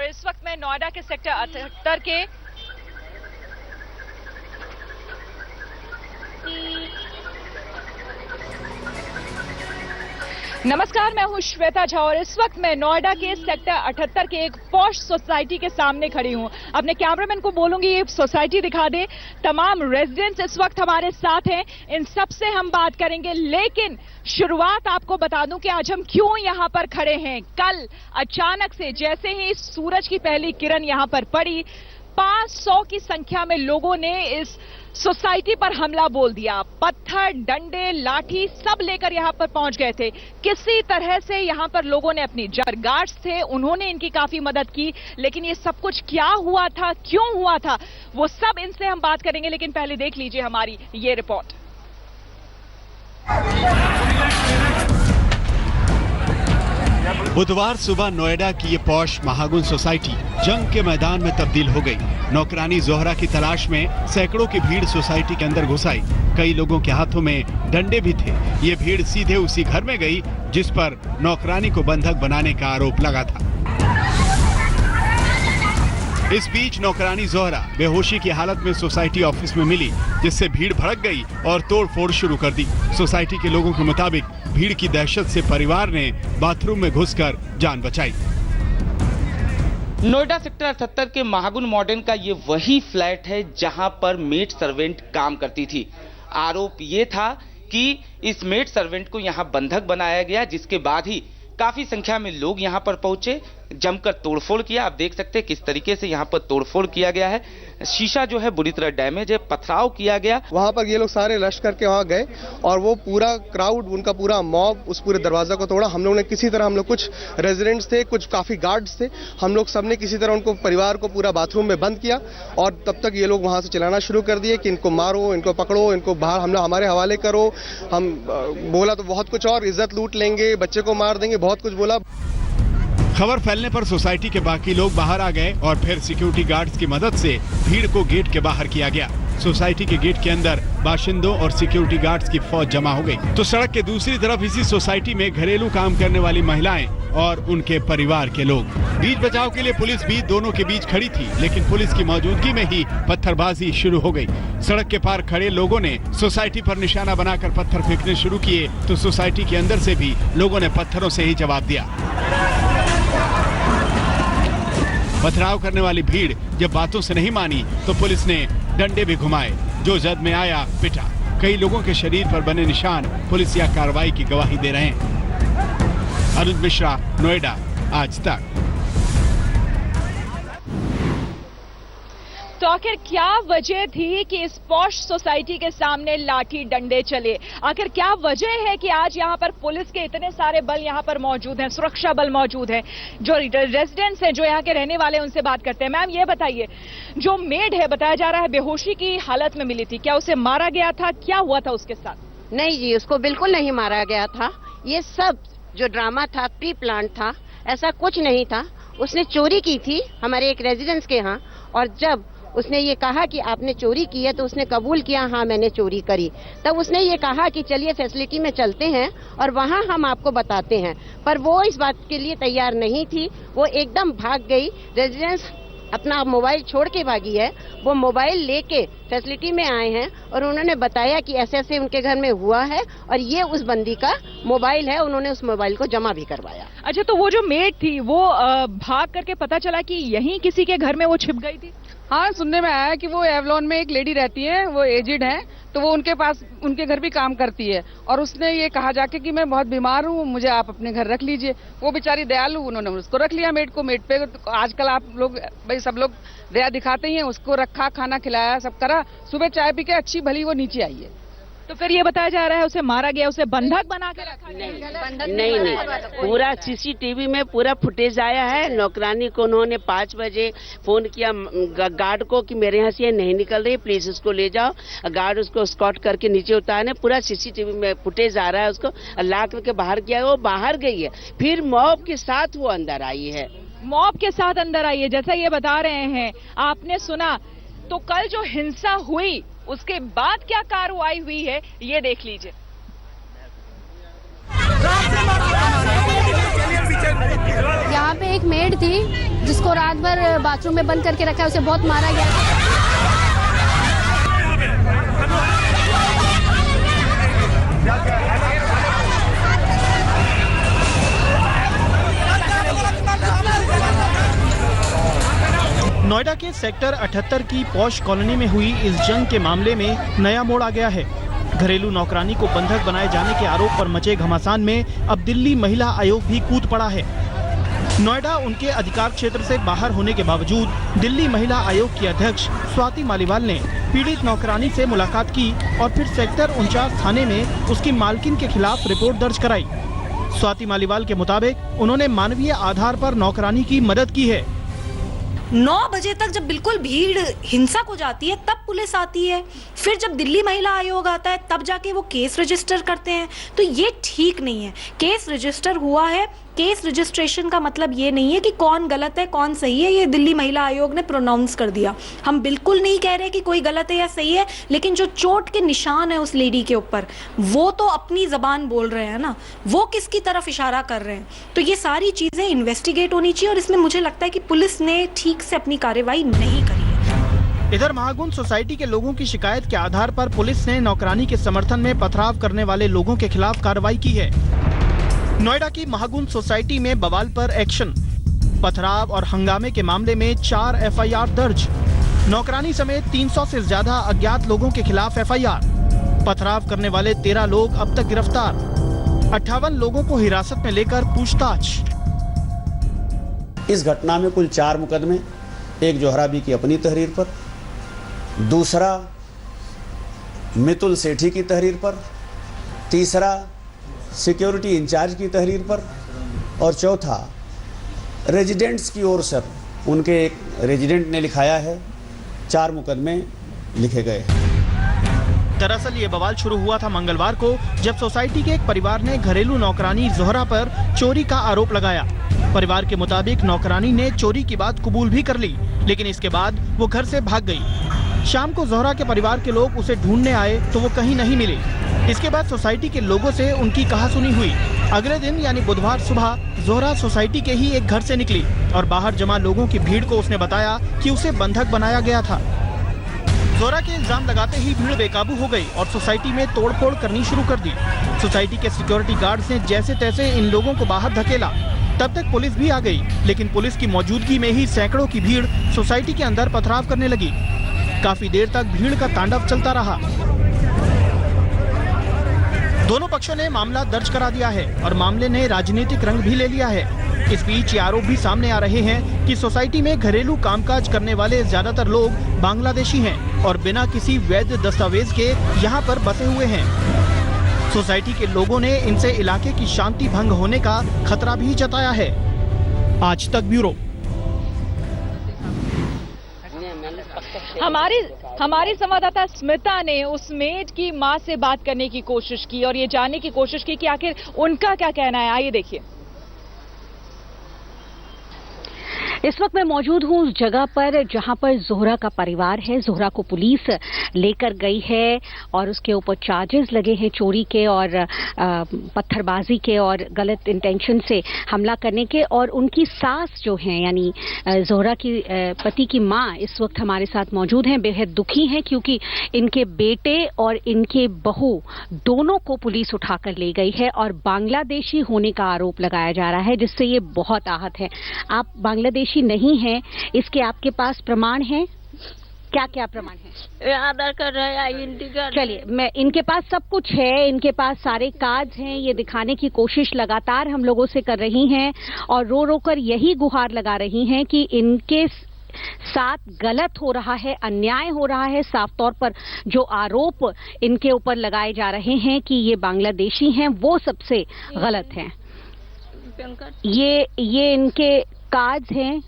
और इस वक्त मैं नोएडा के सेक्टर 78 के नमस्कार, मैं हूं श्वेता झा और इस वक्त मैं नोएडा के सेक्टर 78 के एक पॉश सोसाइटी के सामने खड़ी हूं। अपने कैमरामैन को बोलूंगी ये सोसाइटी दिखा दे। तमाम रेजिडेंट्स इस वक्त हमारे साथ हैं, इन सब से हम बात करेंगे, लेकिन शुरुआत आपको बता दूं कि आज हम क्यों यहां पर खड़े हैं। कल अचानक से जैसे ही सूरज की पहली किरण यहां पर पड़ी, 500 की संख्या में लोगों ने इस सोसाइटी पर हमला बोल दिया। पत्थर, डंडे, लाठी सब लेकर यहां पर पहुंच गए थे। किसी तरह से यहां पर लोगों ने अपनी गार्ड्स थे, उन्होंने इनकी काफी मदद की, लेकिन ये सब कुछ क्या हुआ था, क्यों हुआ था, वो सब इनसे हम बात करेंगे। लेकिन पहले देख लीजिए हमारी ये रिपोर्ट। बुधवार सुबह नोएडा की ये पॉश महागुन सोसाइटी जंग के मैदान में तब्दील हो गई। नौकरानी जोहरा की तलाश में सैकड़ों की भीड़ सोसाइटी के अंदर घुस आई। कई लोगों के हाथों में डंडे भी थे। ये भीड़ सीधे उसी घर में गई जिस पर नौकरानी को बंधक बनाने का आरोप लगा था। इस बीच नौकरानी जोहरा बेहोशी की हालत में सोसाइटी ऑफिस में मिली, जिससे भीड़ भड़क गई और तोड़फोड़ शुरू कर दी। सोसाइटी के लोगों के मुताबिक भीड़ की दहशत से परिवार ने बाथरूम में घुसकर जान बचाई। नोएडा सेक्टर 78 के महागुन मॉडर्न का ये वही फ्लैट है जहां पर मेड सर्वेंट काम करती थी। आरोप ये था कि इस मेड सर्वेंट को यहां बंधक बनाया गया, जिसके बाद ही काफी संख्या में लोग यहां पर पहुंचे, जमकर तोड़फोड़ किया। आप देख सकते हैं किस तरीके से यहां पर तोड़फोड़ किया गया है। शीशा जो है बुरी तरह डैमेज है, पथराव किया गया। वहां पर ये लोग सारे रश करके वहां गए और वो पूरा क्राउड, उनका पूरा मॉब उस पूरे दरवाजा को तोड़ा। हम लोग ने किसी तरह, हम लोग कुछ रेजिडेंट्स थे, कुछ काफी गार्ड्स थे, हम लोग सबने किसी तरह उनको, परिवार को पूरा बाथरूम में बंद किया और तब तक ये लोग वहां से चलाना शुरू कर दिए कि इनको मारो, इनको पकड़ो, इनको बाहर हमारे हवाले करो। हम बोला तो बहुत कुछ और, इज्जत लूट लेंगे, बच्चे को मार देंगे, बहुत कुछ बोला। खबर फैलने पर सोसाइटी के बाकी लोग बाहर आ गए और फिर सिक्योरिटी गार्ड्स की मदद से भीड़ को गेट के बाहर किया गया। सोसाइटी के गेट के अंदर बाशिंदों और सिक्योरिटी गार्ड्स की फौज जमा हो गई, तो सड़क के दूसरी तरफ इसी सोसाइटी में घरेलू काम करने वाली महिलाएं और उनके परिवार के लोग। बीच बचाव के लिए पुलिस भी दोनों के बीच खड़ी थी, लेकिन पुलिस की मौजूदगी में ही पत्थरबाजी शुरू हो गई। सड़क के पार खड़े लोगों ने सोसाइटी पर निशाना बनाकर पत्थर फेंकने शुरू किए, तो सोसाइटी के अंदर से भी लोगों ने पत्थरों से ही जवाब दिया। पथराव करने वाली भीड़ जब बातों से नहीं मानी तो पुलिस ने डंडे भी घुमाए, जो जद में आया पिटा। कई लोगों के शरीर पर बने निशान पुलिस या कार्रवाई की गवाही दे रहे हैं। अनुज मिश्रा, नोएडा, आज तक। तो आखिर क्या वजह थी कि इस पॉश सोसाइटी के सामने लाठी डंडे चले? आखिर क्या वजह है कि आज यहां पर पुलिस के इतने सारे बल यहां पर मौजूद हैं, सुरक्षा बल मौजूद है? जो रेजिडेंट्स हैं, जो यहां के रहने वाले हैं, उनसे बात करते हैं। मैम ये बताइए, जो मेड है बताया जा रहा है बेहोशी की हालत में मिली थी, क्या उसे मारा गया था, क्या हुआ था उसके साथ? नहीं जी, उसको बिल्कुल नहीं मारा गया था। ये सब जो ड्रामा था, प्री प्लान था, ऐसा कुछ नहीं था। उसने चोरी की थी हमारे एक रेजिडेंस के यहाँ, और जब उसने ये कहा कि आपने चोरी की है तो उसने कबूल किया, हाँ मैंने चोरी करी। तब उसने ये कहा कि चलिए फैसिलिटी में चलते हैं और वहाँ हम आपको बताते हैं, पर वो इस बात के लिए तैयार नहीं थी। वो एकदम भाग गई। रेजिडेंस अपना मोबाइल छोड़ के भागी है। वो मोबाइल लेके फैसिलिटी में आए हैं और उन्होंने बताया कि ऐसे ऐसे उनके घर में हुआ है और ये उस बंदी का मोबाइल है। उन्होंने उस मोबाइल को जमा भी करवाया। अच्छा, तो वो जो मेड थी वो भाग करके पता चला कि यहीं किसी के घर में वो छिप गई थी? हाँ, सुनने में आया कि वो एवलॉन में एक लेडी रहती है, वो एजिड है, तो वो उनके पास, उनके घर भी काम करती है, और उसने ये कहा जाके कि मैं बहुत बीमार हूँ, मुझे आप अपने घर रख लीजिए। वो बेचारी दयालु, उन्होंने उसको रख लिया, मेड को। मेड पे आजकल आप लोग भाई सब लोग दया दिखाते ही हैं। उसको रखा, खाना खिलाया, सब करा। सुबह चाय पी के अच्छी भली वो नीचे आई है। तो फिर ये बताया जा रहा है उसे मारा गया, उसे बंधक बना के रखा गया? नहीं, पूरा सीसीटीवी में पूरा फुटेज आया है। नौकरानी को उन्होंने 5 बजे फोन किया गार्ड को कि मेरे यहाँ से ये नहीं निकल रही, प्लीज इसको ले जाओ। गार्ड उसको स्कॉट करके नीचे उतारने, पूरा सीसीटीवी में फुटेज आ रहा है। उसको ला करके बाहर किया, वो बाहर गई है, फिर मॉब के साथ वो अंदर आई है। मॉब के साथ अंदर आई है, जैसा ये बता रहे हैं, आपने सुना। तो कल जो हिंसा हुई उसके बाद क्या कार्रवाई हुई है, ये देख लीजिए। यहाँ पे एक मेड थी, जिसको रात भर बाथरूम में बंद करके रखा है, उसे बहुत मारा गया। नोएडा के सेक्टर 78 की पॉश कॉलोनी में हुई इस जंग के मामले में नया मोड़ आ गया है। घरेलू नौकरानी को बंधक बनाए जाने के आरोप पर मचे घमासान में अब दिल्ली महिला आयोग भी कूद पड़ा है। नोएडा उनके अधिकार क्षेत्र से बाहर होने के बावजूद दिल्ली महिला आयोग की अध्यक्ष स्वाति मालीवाल ने पीड़ित नौकरानी से मुलाकात की और फिर सेक्टर 49 थाने में उसकी मालकिन के खिलाफ रिपोर्ट दर्ज कराई। स्वाति मालीवाल के मुताबिक उन्होंने मानवीय आधार पर नौकरानी की मदद की है। 9 बजे तक जब बिल्कुल भीड़ हिंसक हो जाती है तब पुलिस आती है, फिर जब दिल्ली महिला आयोग आता है तब जाके वो केस रजिस्टर करते हैं। तो ये ठीक नहीं है। केस रजिस्टर हुआ है, केस रजिस्ट्रेशन का मतलब ये नहीं है कि कौन गलत है कौन सही है, ये दिल्ली महिला आयोग ने प्रोनाउंस कर दिया। हम बिल्कुल नहीं कह रहे कि कोई गलत है या सही है, लेकिन जो चोट के निशान है उस लेडी के ऊपर, वो तो अपनी जबान बोल रहे हैं ना, वो किसकी तरफ इशारा कर रहे हैं। तो ये सारी चीजें इन्वेस्टिगेट होनी चाहिए और इसमें मुझे लगता है कि पुलिस ने ठीक से अपनी कार्रवाई नहीं करी है। इधर महागुन सोसाइटी के लोगों की शिकायत के आधार पर पुलिस ने नौकरानी के समर्थन में पथराव करने वाले लोगों के खिलाफ कार्रवाई की है। नोएडा की महागुन सोसाइटी में बवाल पर एक्शन, पथराव और हंगामे के मामले में 4 एफआईआर दर्ज, नौकरानी समेत 300 से ज्यादा अज्ञात लोगों के खिलाफ एफआईआर, पथराव करने वाले 13 लोग अब तक गिरफ्तार, 58 लोगों को हिरासत में लेकर पूछताछ। इस घटना में कुल 4 मुकदमे, एक जोहरा बी की अपनी तहरीर पर, दूसरा मितुल सेठी की तहरीर पर, तीसरा सिक्योरिटी इंचार्ज की तहरीर पर और चौथा रेजिडेंट्स की ओर से उनके एक रेजिडेंट ने लिखाया है। 4 मुकदमे लिखे गए। दरअसल ये बवाल शुरू हुआ था मंगलवार को, जब सोसाइटी के एक परिवार ने घरेलू नौकरानी जोहरा पर चोरी का आरोप लगाया। परिवार के मुताबिक नौकरानी ने चोरी की बात कबूल भी कर ली, लेकिन इसके बाद वो घर से भाग गई। शाम को जोहरा के परिवार के लोग उसे ढूंढने आए तो वो कहीं नहीं मिली। इसके बाद सोसाइटी के लोगों से उनकी कहासुनी हुई। अगले दिन यानी बुधवार सुबह जोहरा सोसाइटी के ही एक घर से निकली और बाहर जमा लोगों की भीड़ को उसने बताया कि उसे बंधक बनाया गया था। जोहरा के इल्जाम लगाते ही भीड़ बेकाबू हो गई और सोसाइटी में तोड़फोड़ करनी शुरू कर दी। सोसाइटी के सिक्योरिटी गार्ड्स ने जैसे तैसे इन लोगों को बाहर धकेला। तब तक पुलिस भी आ गई, लेकिन पुलिस की मौजूदगी में ही सैकड़ों की भीड़ सोसाइटी के अंदर पथराव करने लगी। काफी देर तक भीड़ का तांडव चलता रहा। दोनों पक्षों ने मामला दर्ज करा दिया है और मामले ने राजनीतिक रंग भी ले लिया है। इस बीच ये आरोप भी सामने आ रहे हैं कि सोसाइटी में घरेलू कामकाज करने वाले ज्यादातर लोग बांग्लादेशी हैं और बिना किसी वैध दस्तावेज के यहाँ पर बसे हुए हैं। सोसाइटी के लोगों ने इनसे इलाके की शांति भंग होने का खतरा भी जताया है। आज तक ब्यूरो। हमारी संवाददाता स्मिता ने उस मेड की मां से बात करने की कोशिश की और ये जानने की कोशिश की कि आखिर उनका क्या कहना है। आइए देखिए। इस वक्त मैं मौजूद हूँ उस जगह पर जहां पर जोहरा का परिवार है। जोहरा को पुलिस लेकर गई है और उसके ऊपर चार्जेस लगे हैं चोरी के और पत्थरबाजी के और गलत इंटेंशन से हमला करने के। और उनकी सास जो है यानी जोहरा की पति की मां इस वक्त हमारे साथ मौजूद हैं। बेहद दुखी हैं क्योंकि इनके बेटे और इनके बहू दोनों को पुलिस उठाकर ले गई है और बांग्लादेशी होने का आरोप लगाया जा रहा है, जिससे ये बहुत आहत है। आप बांग्लादेशी नहीं है, इसके आपके पास प्रमाण है? क्या क्या प्रमाण है? आधार कार्ड है, आईडेंटिटी कार्ड। चलिए, मैं इनके पास सब कुछ है, इनके पास सारे कार्ड हैं। ये दिखाने की कोशिश लगातार हम लोगों से कर रही हैं और रो रो कर यही गुहार लगा रही हैं कि इनके साथ गलत हो रहा है, अन्याय हो रहा है। साफ तौर पर जो आरोप इनके ऊपर लगाए जा रहे हैं कि ये बांग्लादेशी हैं, वो सबसे गलत हैं। ये इनके कार्ड्स हैं,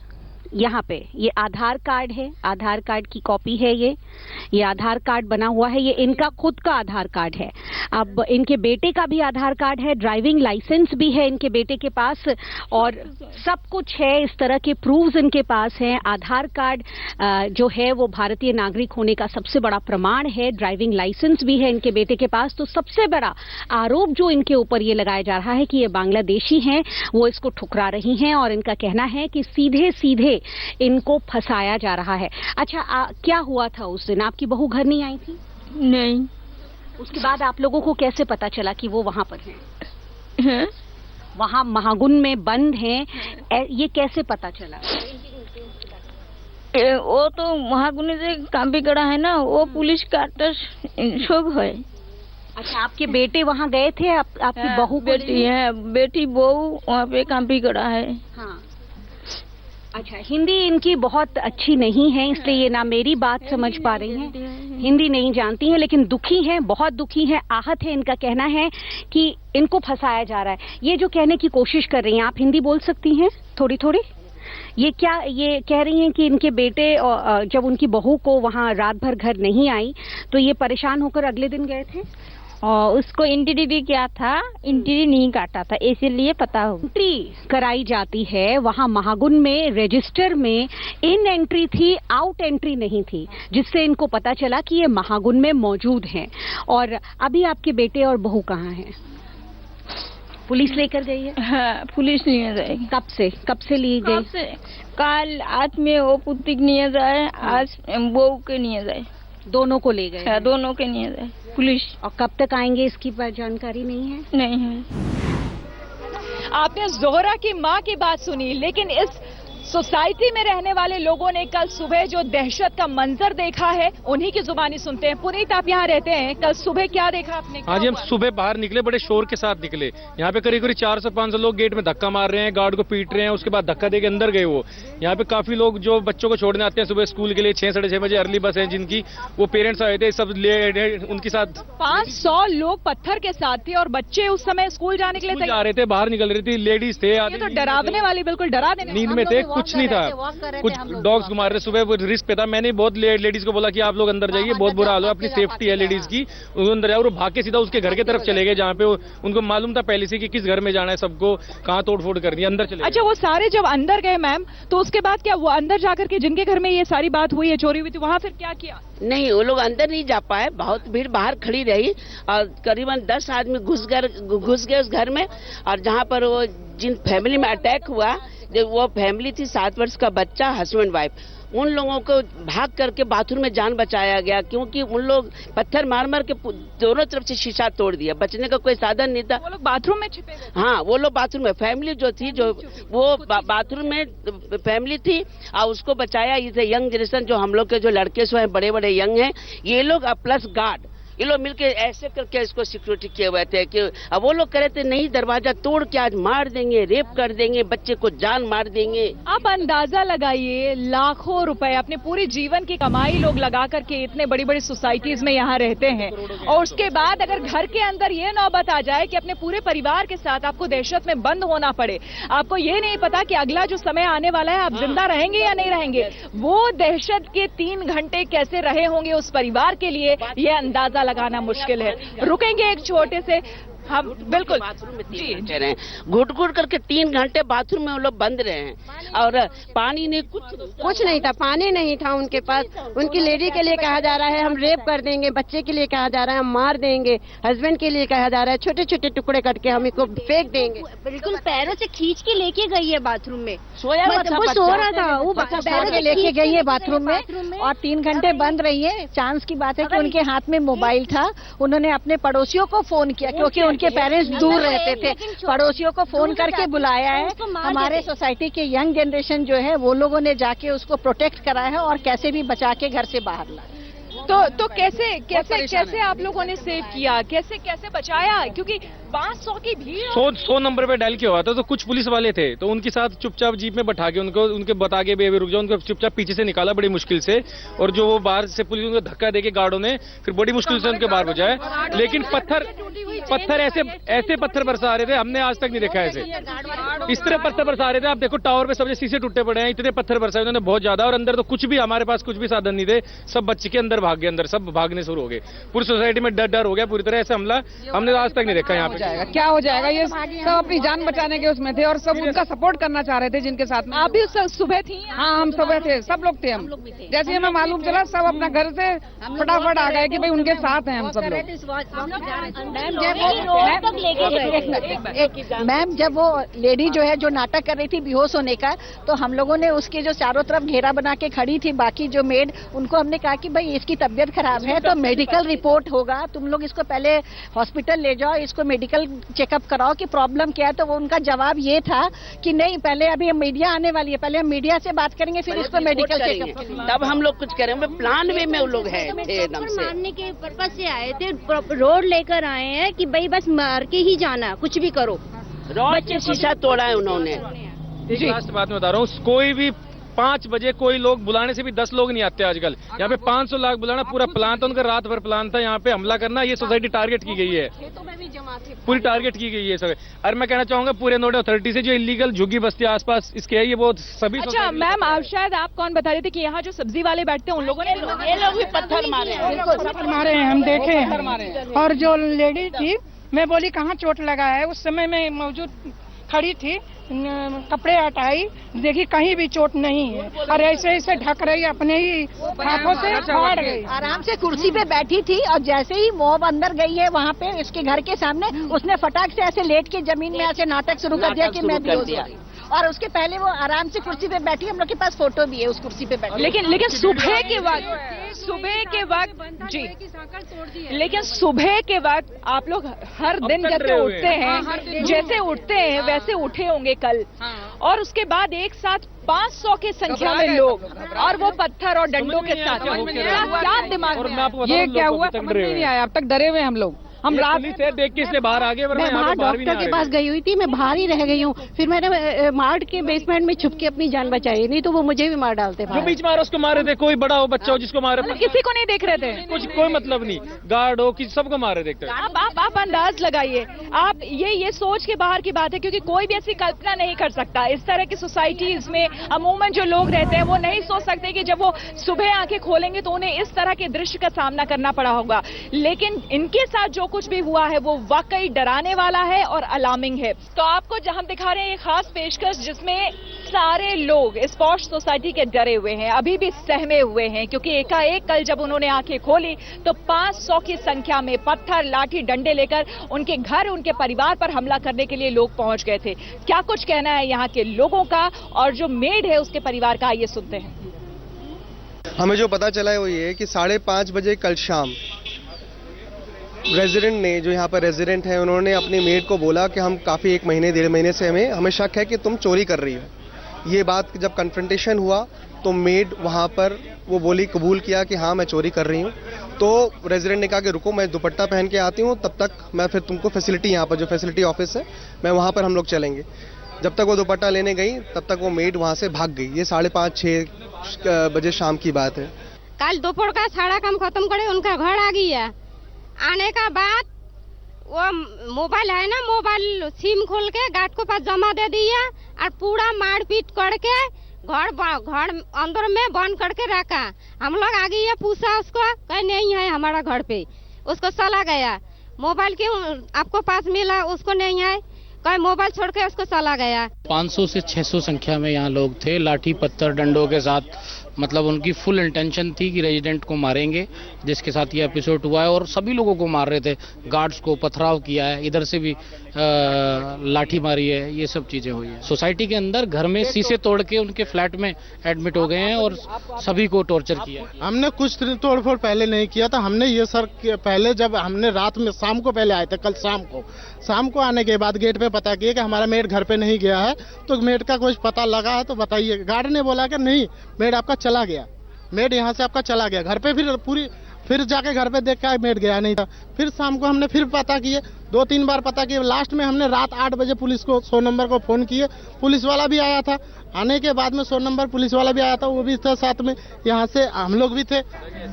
यहाँ पे ये आधार कार्ड है, आधार कार्ड की कॉपी है, ये आधार कार्ड बना हुआ है, ये इनका खुद का आधार कार्ड है। अब इनके बेटे का भी आधार कार्ड है, ड्राइविंग लाइसेंस भी है इनके बेटे के पास और सब कुछ है, इस तरह के प्रूफ्स इनके पास हैं। आधार कार्ड जो है वो भारतीय नागरिक होने का सबसे बड़ा प्रमाण है, ड्राइविंग लाइसेंस भी है इनके बेटे के पास। तो सबसे बड़ा आरोप जो इनके ऊपर ये लगाया जा रहा है कि ये बांग्लादेशी हैं, वो इसको ठुकरा रही हैं और इनका कहना है कि सीधे सीधे इनको फंसाया जा रहा है। अच्छा, क्या हुआ था उस दिन? आपकी बहू घर नहीं आई थी? नहीं। उसके बाद आप लोगों को कैसे पता चला कि वो वहां पर हैं? वहां महागुन में बंद हैं, ये कैसे पता चला? वो तो महागुन से कांपी कड़ा है ना, वो पुलिस का सब है। अच्छा, आपके बेटे वहाँ गए थे? आपकी बहू बेटी है, बेटी बहू वहाँ पे कांपी कड़ा है। हाँ। अच्छा, हिंदी इनकी बहुत अच्छी नहीं है, इसलिए ये ना मेरी बात समझ पा रही हैं, हिंदी नहीं जानती हैं, लेकिन दुखी हैं, बहुत दुखी हैं, आहत है। इनका कहना है कि इनको फंसाया जा रहा है। ये जो कहने की कोशिश कर रही हैं, आप हिंदी बोल सकती हैं थोड़ी थोड़ी? ये कह रही हैं कि इनके बेटे जब उनकी बहू को वहाँ रात भर घर नहीं आई तो ये परेशान होकर अगले दिन गए थे और उसको एंट्री भी किया था, एंट्री नहीं काटा था, इसीलिए पता हो। एंट्री कराई जाती है वहाँ महागुन में, रजिस्टर में इन एंट्री थी, आउट एंट्री नहीं थी, जिससे इनको पता चला कि ये महागुन में मौजूद हैं। और अभी आपके बेटे और बहू कहाँ हैं? पुलिस लेकर गई है? हाँ, पुलिस लिए गई। कब से ली गई? कल आज में वो पुत्री लिए जाए, आज बहू के लिए जाए। दोनों को ले गए? हाँ, दोनों के लिए जाए पुलिस। और कब तक आएंगे इसकी जानकारी नहीं है? नहीं है। आपने जोहरा की मां की बात सुनी, लेकिन इस सोसाइटी में रहने वाले लोगों ने कल सुबह जो दहशत का मंजर देखा है, उन्हीं की जुबानी सुनते हैं। पुनीत, आप यहाँ रहते हैं, कल सुबह क्या देखा आपने? हाँ जी, हम सुबह बाहर निकले, बड़े शोर के साथ निकले। यहाँ पे करीब 400-500 लोग गेट में धक्का मार रहे हैं, गार्ड को पीट रहे हैं, उसके बाद धक्का देके अंदर गए वो। यहाँ पे काफी लोग जो बच्चों को छोड़ने आते हैं सुबह स्कूल के लिए, 6-6:30 बजे अर्ली बस है जिनकी, वो पेरेंट्स आए थे, सब उनके साथ 500 लोग पत्थर के साथ थे और बच्चे उस समय स्कूल जाने के लिए जा रहे थे, बाहर निकल रही थी, लेडीज थे। ये तो डरावने वाली, बिल्कुल डरा देने। नींद में थे, कुछ नहीं था, कुछ डॉग्स घुमा रहे। सुबह वो रिस्क पे था, मैंने बहुत लेडीज को बोला कि आप लोग अंदर जाइए, बहुत बुरा हाल है, अपनी सेफ्टी है लेडीज की, अंदर जाओ। और भाग के सीधा उसके घर की तरफ चले गए, जहाँ पे उनको मालूम था पहले से कि किस घर में जाना है, सबको कहाँ तोड़फोड़ करनी है, अंदर चले। अच्छा, वो सारे जब अंदर गए मैम, तो उसके बाद क्या वो अंदर जाकर के जिनके घर में ये सारी बात हुई है, चोरी हुई थी, वहाँ फिर क्या किया? नहीं, वो लोग अंदर नहीं जा पाए, बहुत भीड़ बाहर खड़ी रही और करीबन 10 आदमी घुस गए उस घर में। और जहाँ पर वो जिन फैमिली में अटैक हुआ, जब वो फैमिली थी 7 वर्ष का बच्चा, हस्बैंड वाइफ, उन लोगों को भाग करके बाथरूम में जान बचाया गया, क्योंकि उन लोग पत्थर मार के दोनों तरफ से शीशा तोड़ दिया, बचने का कोई साधन नहीं था। वो लोग बाथरूम में छिपे गए? हाँ, वो लोग बाथरूम में, फैमिली जो थी, जो वो बाथरूम में फैमिली थी और उसको बचाया। ये यंग जनरेशन, जो हम लोग के जो लड़के सो हैं, बड़े बड़े यंग हैं, ये लोग प्लस गार्ड, ये लोग मिलके ऐसे करके इसको सिक्योरिटी किए हुए थे कि अब वो लोग कह रहे थे नहीं, दरवाजा तोड़ के आज मार देंगे, रेप कर देंगे, बच्चे को जान मार देंगे। आप अंदाजा लगाइए, लाखों रुपए अपने पूरे जीवन की कमाई लोग लगा करके इतने बड़ी बड़ी सोसाइटीज में यहाँ रहते हैं, और उसके बाद अगर घर के अंदर ये नौबत आ जाए कि अपने पूरे परिवार के साथ आपको दहशत में बंद होना पड़े, आपको ये नहीं पता कि अगला जो समय आने वाला है आप जिंदा रहेंगे या नहीं रहेंगे, वो दहशत के 3 घंटे कैसे रहे होंगे उस परिवार के लिए, ये अंदाजा लगाना मुश्किल है। रुकेंगे एक छोटे से, हम बिल्कुल बाथरूम में 3 घंटे रहे, घुट करके 3 घंटे बाथरूम में वो लोग बंद रहे हैं। और पानी नहीं, कुछ नहीं था, पानी नहीं था उनके पास। उनकी लेडी के लिए कहा जा रहा है हम रेप कर देंगे, बच्चे के लिए कहा जा रहा है हम मार देंगे, हस्बैंड के लिए कहा जा रहा है छोटे छोटे टुकड़े करके हम इसको फेंक देंगे। बिल्कुल पैरों से खींच के लेके गई है बाथरूम में, सोया हुआ था, वो सो रहा था, वो पैरों से लेके गई है बाथरूम में और 3 घंटे बंद रही है। चांस की बात है कि उनके हाथ में मोबाइल था, उन्होंने अपने पड़ोसियों को फोन किया, क्योंकि उनके पेरेंट्स दूर रहते थे, पड़ोसियों को फोन करके बुलाया है। हमारे सोसाइटी के यंग जनरेशन जो है वो लोगों ने जाके उसको प्रोटेक्ट करा है और कैसे भी बचा के घर से बाहर लाया। तो कैसे आप लोगों ने सेव किया, कैसे बचाया? क्योंकि 500 की भीड़ 100 नंबर पे डायल किया हुआ था, तो कुछ पुलिस वाले थे तो उनके साथ चुपचाप जीप में बैठा के उनके बता के बेबी रुक जाओ, उनको चुपचाप पीछे से निकाला बड़ी मुश्किल से, और जो वो बाहर से पुलिस उनको धक्का देके गार्डों ने फिर बड़ी मुश्किल से उनके बाहर बचाया। लेकिन पत्थर ऐसे पत्थर बरसा रहे थे, हमने आज तक नहीं देखा ऐसे, इस तरह पत्थर बरसा रहे थे। आप देखो टावर पे सब शीशे टूटे पड़े हैं, इतने पत्थर बरसाए उन्होंने बहुत ज्यादा, और अंदर तो कुछ भी हमारे पास कुछ भी साधन नहीं थे, सब बच्चे के अंदर भाग गए, अंदर सब भागने शुरू हो गए, पूरी सोसाइटी में डर हो गया पूरी तरह। ऐसा हमला हमने आज तक नहीं देखा यहाँ पे। क्या हो जाएगा, ये सब अपनी जान बचाने के उसमें थे और सब उनका सपोर्ट करना चाह रहे थे जिनके साथ में। आप भी सुबह थी? हाँ, हम सुबह थे, सब लोग थे। हम जैसे हमें मालूम चला सब अपना घर से फटाफट आ गए कि भाई उनके साथ हैं हम सब लोग। मैम, जब वो लेडी जो है जो नाटक कर रही थी बेहोश होने का, तो हम लोगों ने उसके जो चारों तरफ घेरा बना के खड़ी थी बाकी जो मेड, उनको हमने कहा कि भाई इसकी तबीयत खराब है तो मेडिकल रिपोर्ट होगा, तुम लोग इसको पहले हॉस्पिटल ले जाओ, इसको मेडिकल चेकअप कराओ कि प्रॉब्लम क्या है। तो वो उनका जवाब ये था कि नहीं, पहले अभी मीडिया आने वाली है, पहले हम मीडिया से बात करेंगे फिर इसको मेडिकल चेकअप, तब हम लोग कुछ करेंगे। प्लान वे में वो लोग है एकदम से मारने के पर्पज से आए थे, रोड लेकर आए हैं कि भाई बस मार के ही जाना, कुछ भी करो। रोड से शीशा तोड़ा है उन्होंने। एक लास्ट बात मैं बता रहा हूँ, कोई भी 5 बजे कोई लोग बुलाने से भी 10 लोग नहीं आते आजकल। यहाँ पे 500 लाख बुलाना पूरा प्लान था उनका, रात भर प्लान था यहाँ पे हमला करना। ये सोसाइटी टारगेट की गई है, पूरी टारगेट की गई है सब। और मैं कहना चाहूंगा पूरे नोएडा अथॉरिटी से जो इलीगल झुग्गी बस्ती आसपास इसके है, ये बहुत सभी। अच्छा मैम, आप शायद आप कौन बता रहे थे कि यहाँ जो सब्जी वाले बैठते हैं उन लोगों ने ये लोग भी पत्थर मारे हैं, पत्थर मारे हैं, हम देखे हैं। और जो लेडी थी, मैं बोली कहाँ चोट लगा है, उस समय मैं मौजूद खड़ी थी, कपड़े हटाई, देखी कहीं भी चोट नहीं है, और ऐसे ढक रही अपने ही हाथों से फाड़ गई। आराम से कुर्सी पे बैठी थी और जैसे ही मॉब अंदर गई है वहाँ पे इसके घर के सामने, उसने फटाक से ऐसे लेट के जमीन में ऐसे नाटक शुरू कर दिया कि मैं बेहोश हो गई। और उसके पहले वो आराम से कुर्सी पे बैठी, हम लोग के पास फोटो भी है उस कुर्सी पे बैठी। लेकिन सुबह के वक्त जी, लेकिन सुबह के वक्त आप लोग हर दिन जैसे उठते हैं, जैसे उठते हैं वैसे उठे होंगे कल, और उसके बाद एक साथ 500 की संख्या में लोग, और वो पत्थर और डंडों के साथ, क्या दिमाग में ये क्या हुआ समझ नहीं आया, अब तक डरे हुए हम लोग। हम रात से देख के इसलिए बाहर आ गए, वरना यहाँ पे बाहर भी नहीं आ रहे। डॉक्टर के पास गई हुई थी, मैं बाहर ही रह गई हूँ, फिर मैंने मार्ट के बेसमेंट में छुप के अपनी जान बचाई, नहीं तो वो मुझे भी मार डालते। जो बीच मारा उसको मारे थे, कोई बड़ा हो बच्चा हो जिसको मारे, किसी को नहीं देख रहे थे, कुछ कोई मतलब नहीं, गार्ड हो कि सबको मारे देखते। आप अंदाज लगाइए, आप ये सोच के बाहर की बात है, क्योंकि कोई भी ऐसी कल्पना नहीं कर सकता। इस तरह की सोसाइटीज में अमूमन जो लोग रहते हैं वो नहीं सोच सकते कि जब वो सुबह आंखें खोलेंगे तो उन्हें इस तरह के दृश्य का सामना करना पड़ा होगा। लेकिन इनके साथ जो कुछ भी हुआ है वो वाकई डराने वाला है और अलार्मिंग है। तो आपको जहां दिखा रहे हैं एक खास पेशकश जिसमें सारे लोग इस पॉश सोसाइटी के डरे हुए हैं, अभी भी सहमे हुए हैं, क्योंकि एकाएक कल जब उन्होंने आंखें खोली तो 500 की संख्या में पत्थर, लाठी, डंडे लेकर उनके घर, उनके परिवार पर हमला करने के लिए लोग पहुंच गए थे। क्या कुछ कहना है यहाँ के लोगों का और जो मेड है उसके परिवार का, आइए सुनते हैं। हमें जो पता चला है वो ये है कि 5:30 बजे कल शाम रेजिडेंट ने, जो यहाँ पर रेजिडेंट है, उन्होंने अपनी मेड को बोला कि हम काफ़ी 1 महीने 1.5 महीने से हमें शक है कि तुम चोरी कर रही हो। ये बात जब कन्फ्रंटेशन हुआ तो मेड वहाँ पर वो बोली, कबूल किया कि हाँ मैं चोरी कर रही हूँ। तो रेजिडेंट ने कहा कि रुको मैं दुपट्टा पहन के आती हूँ, तब तक मैं फिर तुमको फैसिलिटी, यहाँ पर जो फैसिलिटी ऑफिस है मैं वहाँ पर हम लोग चलेंगे। जब तक वो दुपट्टा लेने गई तब तक वो मेड वहाँ से भाग गई। ये 5:30-6 बजे शाम की बात है। कल दोपहर का सारा काम खत्म करे उनका घर आ गई है। आने का बाद वो मोबाइल है ना, मोबाइल सिम खोल के गार्ड को पास जमा दे दिया और पूरा मारपीट करके घर अंदर में बंद करके रखा। हम लोग आ गए, पूछा उसको, कहीं नहीं है हमारा घर पे, उसको चला गया। मोबाइल क्यों आपको पास मिला, उसको नहीं है, कहीं मोबाइल छोड़ के उसको चला गया। 500 से 600 संख्या में यहाँ लोग थे, लाठी पत्थर डंडों के साथ। मतलब उनकी फुल इंटेंशन थी कि रेजिडेंट को मारेंगे, जिसके साथ ये एपिसोड हुआ है, और सभी लोगों को मार रहे थे। गार्ड्स को पथराव किया है, इधर से भी लाठी मारी है, ये सब चीजें हुई है। सोसाइटी के अंदर घर में शीशे तोड़ के उनके फ्लैट में एडमिट हो गए हैं और सभी को टॉर्चर किया है। हमने कुछ तोड़फोड़ पहले नहीं किया था। हमने ये सर पहले जब हमने रात में शाम को पहले आए थे, कल शाम को आने के बाद गेट पे पता किया कि हमारा मेड घर पे नहीं गया है, तो मेड का कुछ पता लगा है तो बताइए। गार्ड ने बोला कि नहीं, मेड आपका चला गया, मेड यहाँ से आपका चला गया। घर पे फिर जाके घर पे देख के मेड गया नहीं था। फिर शाम को हमने फिर पता किए, 2-3 बार पता किया। लास्ट में हमने रात 8 बजे पुलिस को 100 नंबर को फोन किए, पुलिस वाला भी आया था। आने के बाद में 100 नंबर पुलिस वाला भी आया था, वो भी था साथ में, यहाँ से हम लोग भी थे।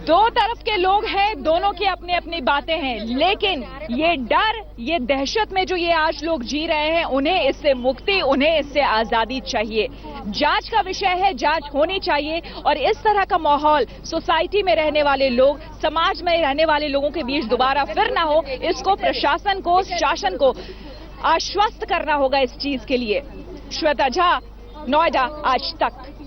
दो तरफ के लोग हैं, दोनों की अपनी अपनी बातें हैं, लेकिन ये डर, ये दहशत में जो ये आज लोग जी रहे हैं, उन्हें इससे मुक्ति, उन्हें इससे आजादी चाहिए। जांच का विषय है, जांच होनी चाहिए और इस तरह का माहौल सोसाइटी में रहने वाले लोग, समाज में रहने वाले लोगों के बीच दोबारा फिर ना हो, इसको प्रशासन को, शासन को आश्वस्त करना होगा इस चीज के लिए। श्वेता झा, नोएडा, आज तक।